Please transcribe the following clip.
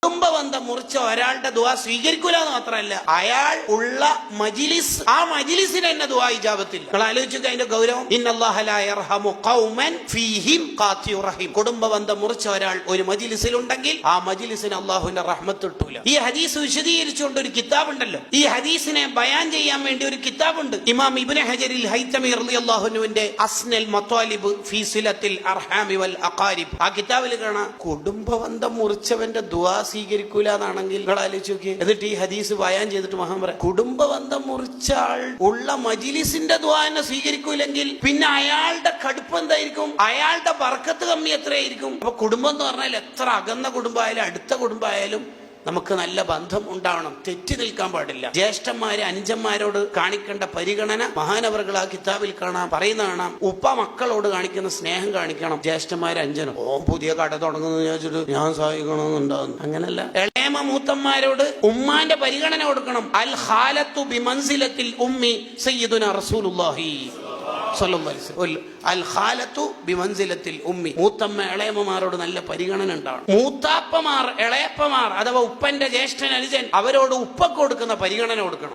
കുടുംബബന്ധം മുറിച്ച ഒരാളുടെ ദുആ സ്വീകരിക്കൂല എന്ന് മാത്രമല്ല, അയാൾ ഉള്ള മജ്ലിസ്, ആ മജ്ലിസിന് തന്നെ ദുആ ഇജാബത്തിൽ. നിങ്ങൾ ആലോചിക്കുക അതിന്റെ ഗൗരവം. ഇന്നല്ലാഹ ലാ യർഹമു ഖൗമൻ ഫീഹിം ഖാതിഉർ റഹീം. കുടുംബബന്ധം മുറിച്ച ഒരാൾ ഒരു മജ്ലിസിൽ ഉണ്ടെങ്കിൽ ആ മജ്ലിസിന് അല്ലാഹുവിന്റെ റഹ്മത്ത് കിട്ടൂല. ഈ ഹദീസ് വിശദീകരിച്ചുകൊണ്ട് ഒരു കിതാബ് ഉണ്ടല്ലോ, ഈ ഹദീസിനെ ബയാൻ ചെയ്യാൻ വേണ്ടി ഒരു കിതാബുണ്ട്. ഇമാം ഇബ്നു ഹജറിൽ ഹൈതമി റളിയല്ലാഹു അൻഹുവിന്റെ അസ്നൽ മത്വാലിബ് ഫീ സിലത്തിൽ അർഹാമി വൽ അഖാരിബ്, ആ കിതാബിൽ കാണാം കുടുംബബന്ധം മുറിച്ചവന്റെ ദുആ സ്വീകരിക്കൂല എന്നാണെങ്കിൽ നിങ്ങൾ ആലോചിച്ച് നോക്കിയേ. എന്നിട്ട് ഈ ഹദീസ് ബയാൻ ചെയ്തിട്ട് മഹാൻ പറയാം, കുടുംബബന്ധം മുറിച്ച ആൾ ഉള്ള മജ്ലിസിന്റെ ദുആ എന്നെ സ്വീകരിക്കൂലെങ്കിൽ പിന്നെ അയാളുടെ കടുപ്പം എന്തായിരിക്കും, അയാളുടെ ബർക്കത്ത് കമ്മി എത്രയായിരിക്കും. അപ്പൊ കുടുംബം എന്ന് പറഞ്ഞാൽ എത്ര അകന്ന കുടുംബമായാലും അടുത്ത കുടുംബമായാലും നമുക്ക് നല്ല ബന്ധം ഉണ്ടാവണം, തെറ്റി നിൽക്കാൻ പാടില്ല. ജ്യേഷ്ഠന്മാര് അനുജന്മാരോട് കാണിക്കേണ്ട പരിഗണന മഹാനവറുകൾ ആ കിതാബിൽ കാണാം, പറയുന്ന കാണാം. ഉപ്പ മക്കളോട് കാണിക്കുന്ന സ്നേഹം കാണിക്കണം ജ്യേഷ്ഠന്മാര് അഞ്ചനും. പുതിയ കട തുടങ്ങുന്നത് വിചാരിച്ചിട്ട് ഞാൻ സഹായിക്കണമെന്നുണ്ടാകുന്നു, അങ്ങനല്ല. ഇളയമ മൂത്തന്മാരോട് ഉമ്മാന്റെ പരിഗണന കൊടുക്കണം. അൽ ഖാലത്തു ബിമൻസിലത്തിൽ ഉമ്മി സയ്യിദുനാ റസൂലുള്ളാഹി സ്വല്ലല്ലാഹു അലൈഹി വസല്ലം. അൽ ഖാലത്തു ബിമൻസിലത്തിൽ ഉമ്മി. മൂത്തമ്മ ഇളയമ്മമാരോട് നല്ല പരിഗണന ഉണ്ടാവണം. മൂത്താപ്പമാർ ഇളയപ്പമാർ അഥവാ ഉപ്പന്റെ ജ്യേഷ്ഠൻ അനുജൻ അവരോട് ഉപ്പക്ക് കൊടുക്കുന്ന പരിഗണന കൊടുക്കണം.